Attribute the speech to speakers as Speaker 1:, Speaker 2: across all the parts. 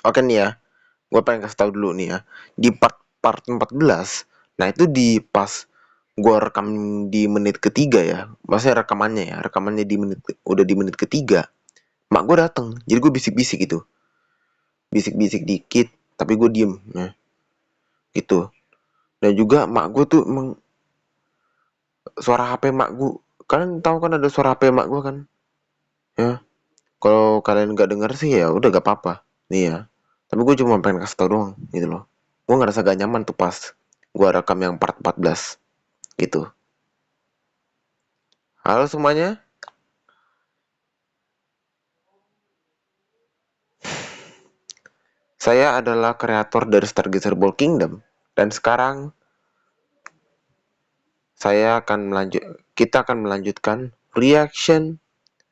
Speaker 1: Oke nih ya, gue pengen kasih tahu dulu nih ya. Di part 14, nah itu di pas gue rekam di menit ketiga ya. Maksudnya rekamannya di menit ketiga. Mak gue dateng, jadi gue bisik-bisik gitu. Bisik-bisik dikit, tapi gue diem. Nah, gitu. Dan juga mak gue tuh emang suara HP mak gue. Kalian tahu kan ada suara HP mak gue kan? Ya, kalau kalian nggak denger sih ya udah gak apa-apa. Nih ya. Tapi gue cuma pengen kasih tau doang gitu loh. Gue ngerasa gak nyaman tuh pas gue rekam yang part 14 gitu. Halo semuanya. Saya adalah kreator dari Stargazer Ball Kingdom. Dan sekarang kita akan melanjutkan reaction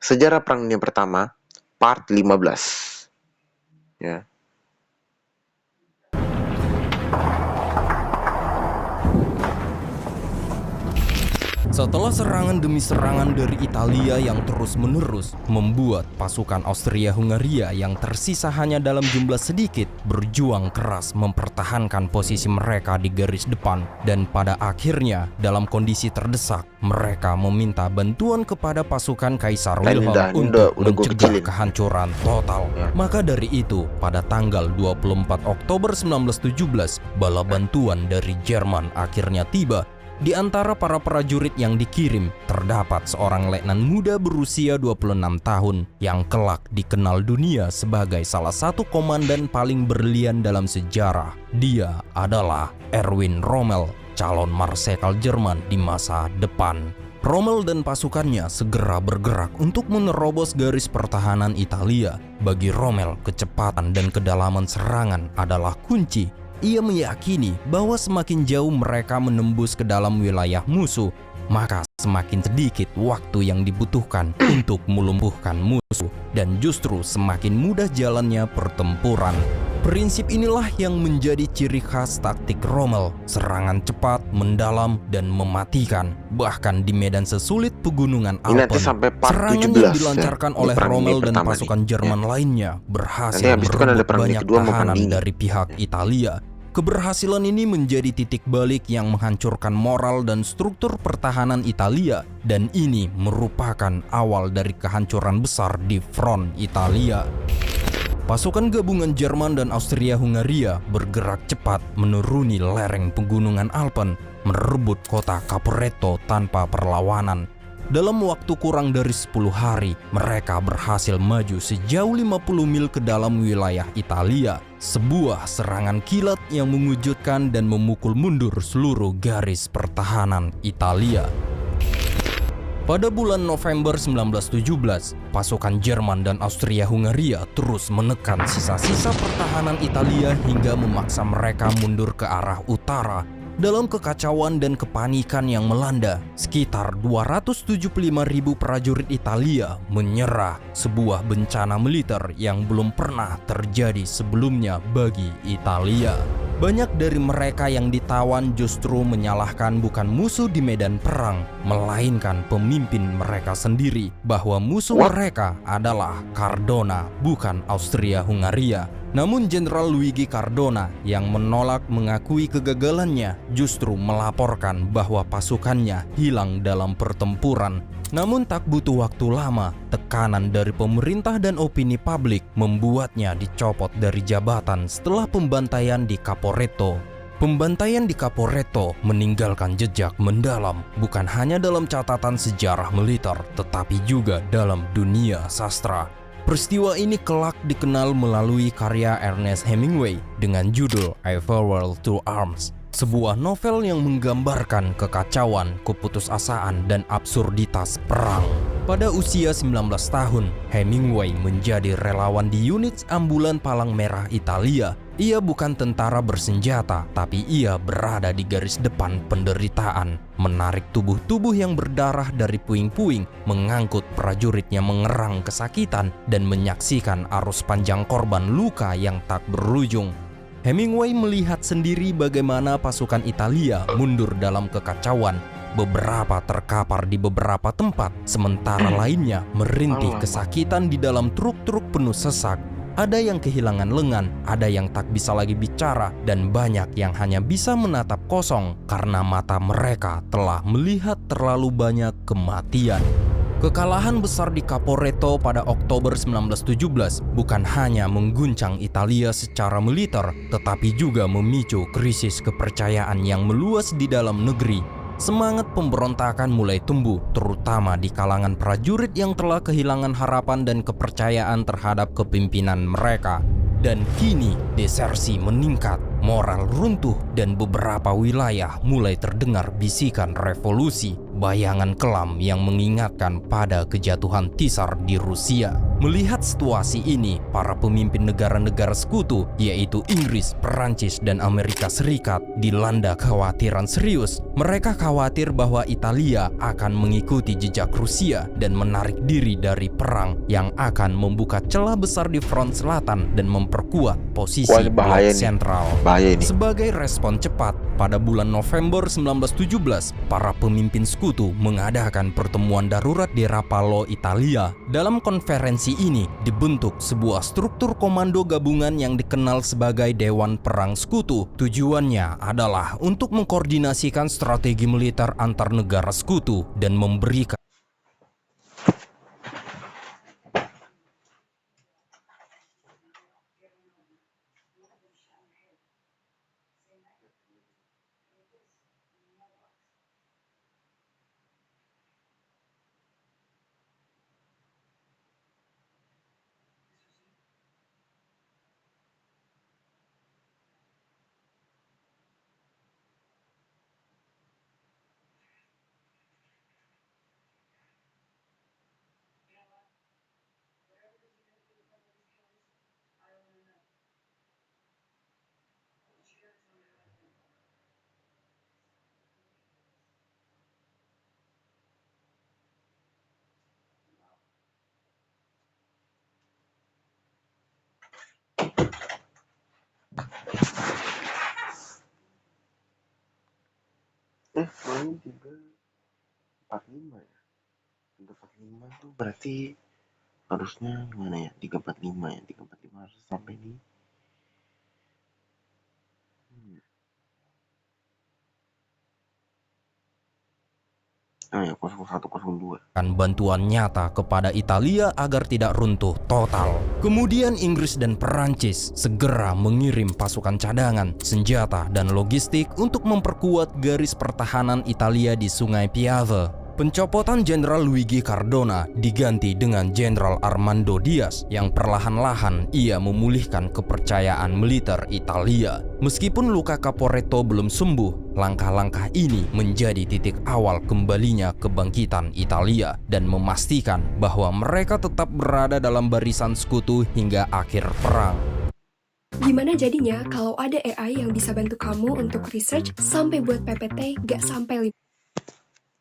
Speaker 1: Sejarah Perang Dunia Pertama part 15. Ya.
Speaker 2: Setelah serangan demi serangan dari Italia yang terus-menerus membuat pasukan Austria-Hungaria yang tersisa hanya dalam jumlah sedikit berjuang keras mempertahankan posisi mereka di garis depan, dan pada akhirnya dalam kondisi terdesak mereka meminta bantuan kepada pasukan Kaisar Wilhelm untuk mencegah kehancuran total. Maka dari itu, pada tanggal 24 Oktober 1917, bala bantuan dari Jerman akhirnya tiba. Di antara para prajurit yang dikirim, terdapat seorang letnan muda berusia 26 tahun yang kelak dikenal dunia sebagai salah satu komandan paling berlian dalam sejarah. Dia adalah Erwin Rommel, calon marsekal Jerman di masa depan. Rommel dan pasukannya segera bergerak untuk menerobos garis pertahanan Italia. Bagi Rommel, kecepatan dan kedalaman serangan adalah kunci. Ia meyakini bahwa semakin jauh mereka menembus ke dalam wilayah musuh, maka semakin sedikit waktu yang dibutuhkan untuk melumpuhkan musuh, dan justru semakin mudah jalannya pertempuran. Prinsip inilah yang menjadi ciri khas taktik Rommel, serangan cepat, mendalam, dan mematikan. Bahkan di medan sesulit pegunungan Alpen, serangan yang dilancarkan oleh Rommel dan pasukan Jerman lainnya berhasil merebut banyak tahanan dari pihak Italia. Keberhasilan ini menjadi titik balik yang menghancurkan moral dan struktur pertahanan Italia, dan ini merupakan awal dari kehancuran besar di front Italia. Pasukan gabungan Jerman dan Austria-Hungaria bergerak cepat menuruni lereng pegunungan Alpen, merebut kota Caporetto tanpa perlawanan. Dalam waktu kurang dari 10 hari, mereka berhasil maju sejauh 50 mil ke dalam wilayah Italia. Sebuah serangan kilat yang mengejutkan dan memukul mundur seluruh garis pertahanan Italia. Pada bulan November 1917, pasukan Jerman dan Austria-Hungaria terus menekan sisa-sisa pertahanan Italia hingga memaksa mereka mundur ke arah utara. Dalam kekacauan dan kepanikan yang melanda, sekitar 275.000 prajurit Italia menyerah, sebuah bencana militer yang belum pernah terjadi sebelumnya bagi Italia. Banyak dari mereka yang ditawan justru menyalahkan bukan musuh di medan perang, melainkan pemimpin mereka sendiri, bahwa musuh mereka adalah Cardona, bukan Austria-Hungaria. Namun Jenderal Luigi Cardona yang menolak mengakui kegagalannya justru melaporkan bahwa pasukannya hilang dalam pertempuran. Namun tak butuh waktu lama, tekanan dari pemerintah dan opini publik membuatnya dicopot dari jabatan setelah pembantaian di Caporetto. Pembantaian di Caporetto meninggalkan jejak mendalam bukan hanya dalam catatan sejarah militer, tetapi juga dalam dunia sastra. Peristiwa ini kelak dikenal melalui karya Ernest Hemingway dengan judul A Farewell to Arms, sebuah novel yang menggambarkan kekacauan, keputusasaan, dan absurditas perang. Pada usia 19 tahun, Hemingway menjadi relawan di unit ambulan Palang Merah Italia. Ia bukan tentara bersenjata, tapi ia berada di garis depan penderitaan, menarik tubuh-tubuh yang berdarah dari puing-puing, mengangkut prajuritnya mengerang kesakitan, dan menyaksikan arus panjang korban luka yang tak berujung. Hemingway melihat sendiri bagaimana pasukan Italia mundur dalam kekacauan. Beberapa terkapar di beberapa tempat, sementara lainnya merintih kesakitan di dalam truk-truk penuh sesak. Ada yang kehilangan lengan, ada yang tak bisa lagi bicara, dan banyak yang hanya bisa menatap kosong karena mata mereka telah melihat terlalu banyak kematian. Kekalahan besar di Caporetto pada Oktober 1917 bukan hanya mengguncang Italia secara militer, tetapi juga memicu krisis kepercayaan yang meluas di dalam negeri. Semangat pemberontakan mulai tumbuh, terutama di kalangan prajurit yang telah kehilangan harapan dan kepercayaan terhadap kepimpinan mereka. Dan kini desersi meningkat, moral runtuh, dan beberapa wilayah mulai terdengar bisikan revolusi. Bayangan kelam yang mengingatkan pada kejatuhan Tsar di Rusia. Melihat situasi ini, para pemimpin negara-negara sekutu, yaitu Inggris, Perancis, dan Amerika Serikat, dilanda kekhawatiran serius. Mereka khawatir bahwa Italia akan mengikuti jejak Rusia dan menarik diri dari perang yang akan membuka celah besar di front selatan dan memperkuat posisi blok sentral. Sebagai respon cepat, pada bulan November 1917, para pemimpin sekutu mengadakan pertemuan darurat di Rapallo, Italia. Dalam konferensi ini dibentuk sebuah struktur komando gabungan yang dikenal sebagai Dewan Perang Sekutu. Tujuannya adalah untuk mengkoordinasikan strategi militer antar negara sekutu dan memberikan
Speaker 1: Main 345 ya. 345 tuh berarti harusnya gimana ya? 345 ya. 345 harus sampai di ya 0102.
Speaker 2: bantuan nyata kepada Italia agar tidak runtuh total. Kemudian Inggris dan Perancis segera mengirim pasukan cadangan, senjata, dan logistik untuk memperkuat garis pertahanan Italia di Sungai Piave. Pencopotan Jenderal Luigi Cardona diganti dengan Jenderal Armando Diaz yang perlahan-lahan ia memulihkan kepercayaan militer Italia. Meskipun luka Caporetto belum sembuh, langkah-langkah ini menjadi titik awal kembalinya kebangkitan Italia dan memastikan bahwa mereka tetap berada dalam barisan sekutu hingga akhir perang.
Speaker 3: Gimana jadinya kalau ada AI yang bisa bantu kamu untuk research sampai buat PPT gak sampai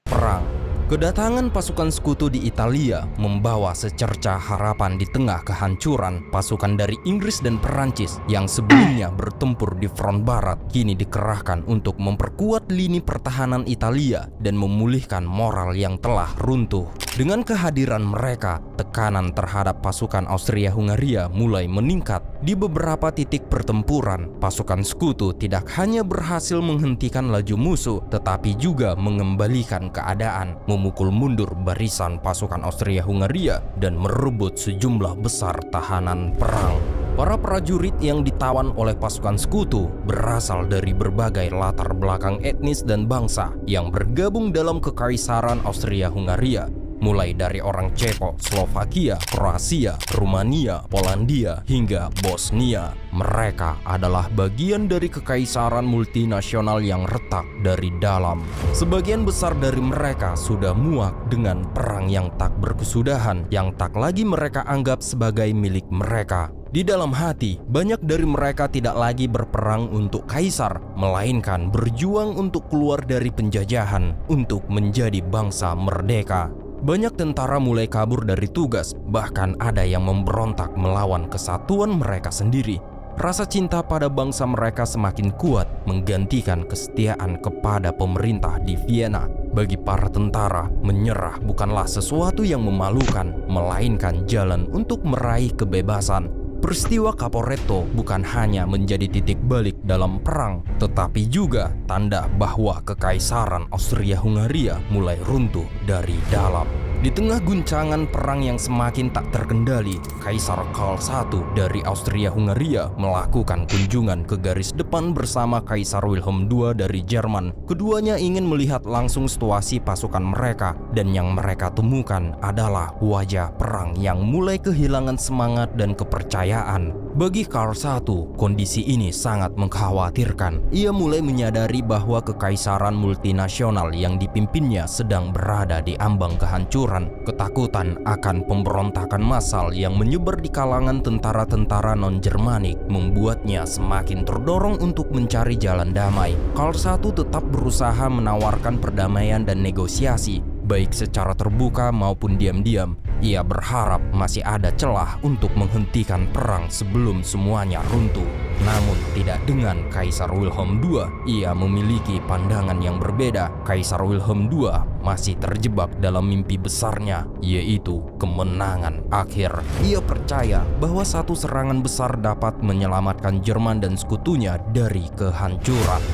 Speaker 2: perang. Kedatangan pasukan sekutu di Italia membawa secerca harapan di tengah kehancuran. Pasukan dari Inggris dan Perancis yang sebelumnya bertempur di front barat kini dikerahkan untuk memperkuat lini pertahanan Italia dan memulihkan moral yang telah runtuh. Dengan kehadiran mereka, tekanan terhadap pasukan Austria-Hungaria mulai meningkat. Di beberapa titik pertempuran, pasukan sekutu tidak hanya berhasil menghentikan laju musuh, tetapi juga mengembalikan keadaan, memukul mundur barisan pasukan Austria-Hungaria, dan merebut sejumlah besar tahanan perang. Para prajurit yang ditawan oleh pasukan sekutu berasal dari berbagai latar belakang etnis dan bangsa yang bergabung dalam Kekaisaran Austria-Hungaria. Mulai dari orang Ceko, Slovakia, Kroasia, Rumania, Polandia, hingga Bosnia. Mereka adalah bagian dari kekaisaran multinasional yang retak dari dalam. Sebagian besar dari mereka sudah muak dengan perang yang tak berkesudahan, yang tak lagi mereka anggap sebagai milik mereka. Di dalam hati, banyak dari mereka tidak lagi berperang untuk kaisar, melainkan berjuang untuk keluar dari penjajahan, untuk menjadi bangsa merdeka. Banyak tentara mulai kabur dari tugas, bahkan ada yang memberontak melawan kesatuan mereka sendiri. Rasa cinta pada bangsa mereka semakin kuat, menggantikan kesetiaan kepada pemerintah di Vienna. Bagi para tentara, menyerah bukanlah sesuatu yang memalukan, melainkan jalan untuk meraih kebebasan. Peristiwa Caporetto bukan hanya menjadi titik balik dalam perang, tetapi juga tanda bahwa kekaisaran Austria-Hungaria mulai runtuh dari dalam. Di tengah guncangan perang yang semakin tak terkendali, Kaisar Karl I dari Austria-Hungaria melakukan kunjungan ke garis depan bersama Kaisar Wilhelm II dari Jerman. Keduanya ingin melihat langsung situasi pasukan mereka, dan yang mereka temukan adalah wajah perang yang mulai kehilangan semangat dan kepercayaan. Bagi Karl I, kondisi ini sangat mengkhawatirkan. Ia mulai menyadari bahwa kekaisaran multinasional yang dipimpinnya sedang berada di ambang kehancuran. Ketakutan akan pemberontakan massal yang menyebar di kalangan tentara-tentara non-Jermanik membuatnya semakin terdorong untuk mencari jalan damai. Karl I tetap berusaha menawarkan perdamaian dan negosiasi, baik secara terbuka maupun diam-diam. Ia berharap masih ada celah untuk menghentikan perang sebelum semuanya runtuh. Namun tidak dengan Kaisar Wilhelm II. Ia memiliki pandangan yang berbeda. Kaisar Wilhelm II masih terjebak dalam mimpi besarnya, yaitu kemenangan akhir. Ia percaya bahwa satu serangan besar dapat menyelamatkan Jerman dan sekutunya dari kehancuran.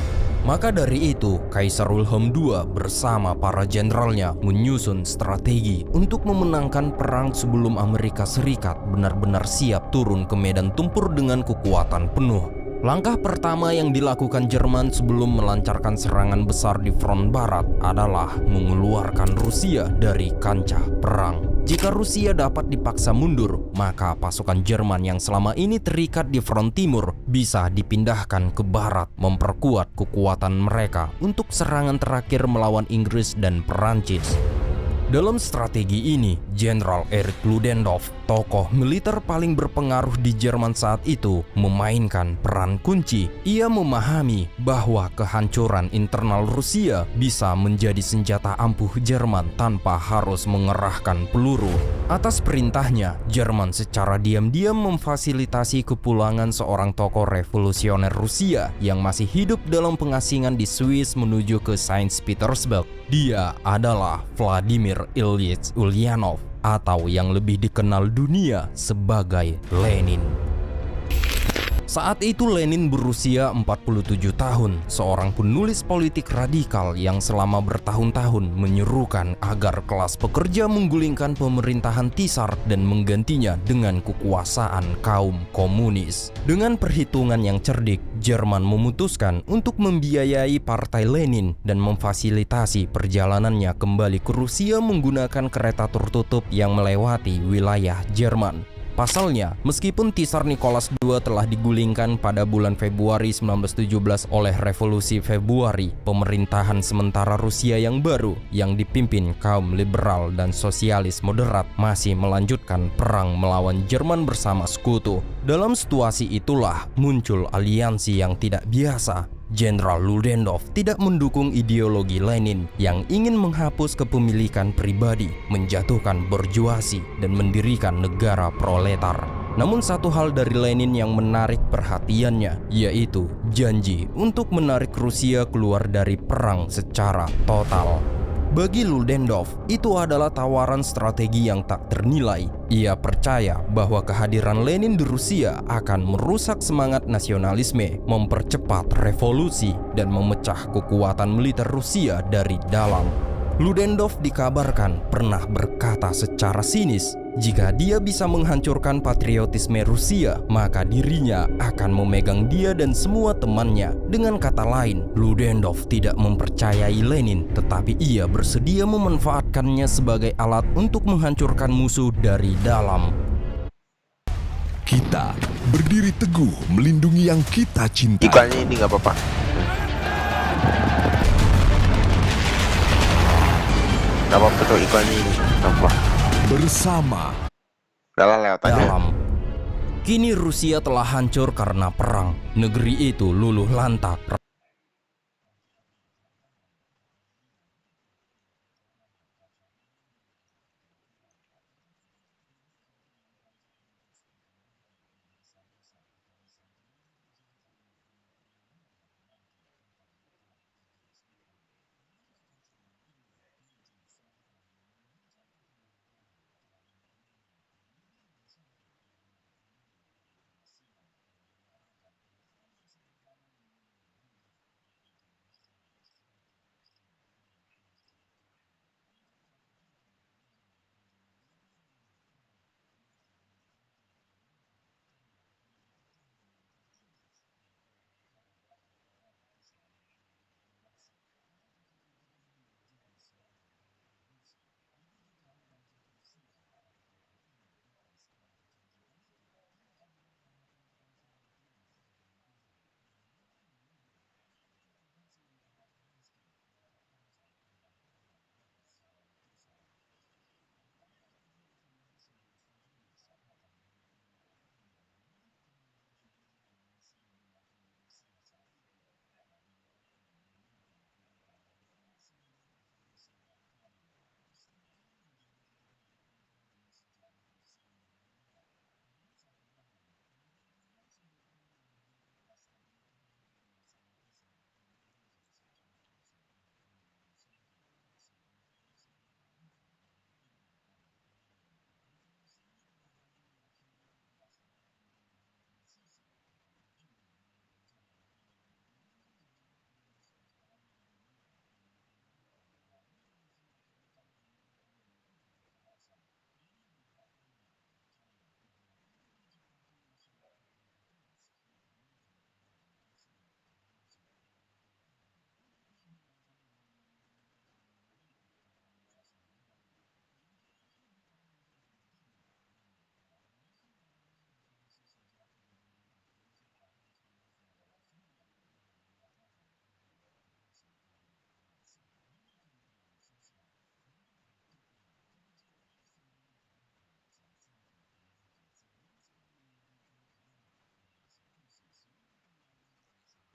Speaker 2: Maka dari itu, Kaisar Wilhelm II bersama para jenderalnya menyusun strategi untuk memenangkan perang sebelum Amerika Serikat benar-benar siap turun ke medan tempur dengan kekuatan penuh. Langkah pertama yang dilakukan Jerman sebelum melancarkan serangan besar di front barat adalah mengeluarkan Rusia dari kancah perang. Jika Rusia dapat dipaksa mundur, maka pasukan Jerman yang selama ini terikat di front timur bisa dipindahkan ke barat, memperkuat kekuatan mereka untuk serangan terakhir melawan Inggris dan Perancis. Dalam strategi ini, Jenderal Erich Ludendorff, tokoh militer paling berpengaruh di Jerman saat itu, memainkan peran kunci. Ia memahami bahwa kehancuran internal Rusia bisa menjadi senjata ampuh Jerman tanpa harus mengerahkan peluru. Atas perintahnya, Jerman secara diam-diam memfasilitasi kepulangan seorang tokoh revolusioner Rusia yang masih hidup dalam pengasingan di Swiss menuju ke Saint Petersburg. Dia adalah Vladimir Ilyich Ulyanov, atau yang lebih dikenal dunia sebagai Lenin. Saat itu Lenin berusia 47 tahun, seorang penulis politik radikal yang selama bertahun-tahun menyerukan agar kelas pekerja menggulingkan pemerintahan Tsar dan menggantinya dengan kekuasaan kaum komunis. Dengan perhitungan yang cerdik, Jerman memutuskan untuk membiayai Partai Lenin dan memfasilitasi perjalanannya kembali ke Rusia menggunakan kereta tertutup yang melewati wilayah Jerman. Pasalnya, meskipun Tsar Nicholas II telah digulingkan pada bulan Februari 1917 oleh Revolusi Februari, pemerintahan sementara Rusia yang baru yang dipimpin kaum liberal dan sosialis moderat masih melanjutkan perang melawan Jerman bersama sekutu. Dalam situasi itulah muncul aliansi yang tidak biasa. Jenderal Ludendorff tidak mendukung ideologi Lenin yang ingin menghapus kepemilikan pribadi, menjatuhkan borjuasi, dan mendirikan negara proletar. Namun satu hal dari Lenin yang menarik perhatiannya, yaitu janji untuk menarik Rusia keluar dari perang secara total. Bagi Ludendorff, itu adalah tawaran strategi yang tak ternilai. Ia percaya bahwa kehadiran Lenin di Rusia akan merusak semangat nasionalisme, mempercepat revolusi, dan memecah kekuatan militer Rusia dari dalam. Ludendorff dikabarkan pernah berkata secara sinis, jika dia bisa menghancurkan patriotisme Rusia, maka dirinya akan memegang dia dan semua temannya. Dengan kata lain, Ludendorff tidak mempercayai Lenin, tetapi ia bersedia memanfaatkannya sebagai alat untuk menghancurkan musuh dari dalam.
Speaker 4: Kita berdiri teguh melindungi yang kita cintai.
Speaker 1: Iklannya ini nggak apa-apa. Nggak apa-apa tuh iklannya ini. Nggak apa.
Speaker 4: Bersama
Speaker 1: Udah lah, lewat aja.
Speaker 2: Dalam. Kini Rusia telah hancur karena perang. Negeri itu luluh lantak.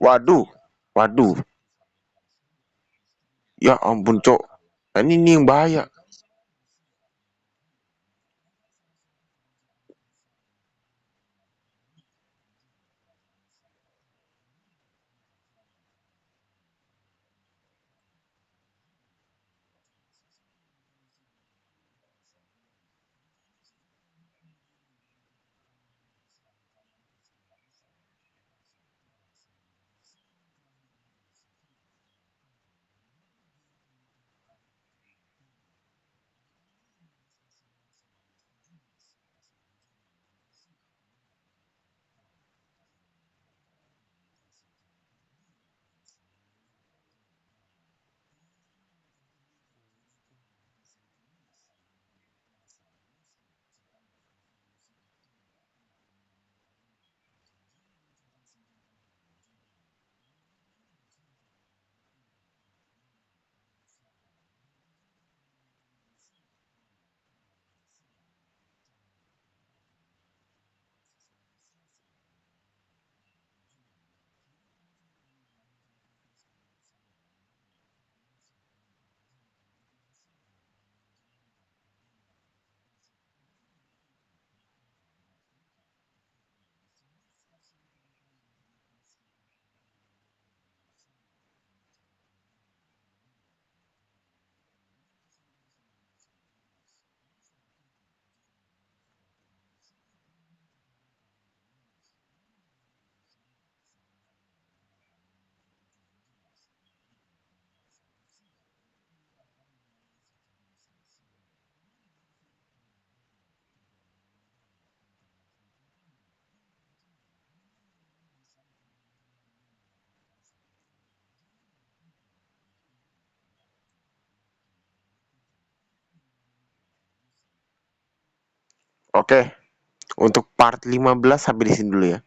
Speaker 1: Waduh, waduh, ya ampun cok. Nah, ini yang bahaya. Oke, untuk part 15 sampai di sini dulu ya.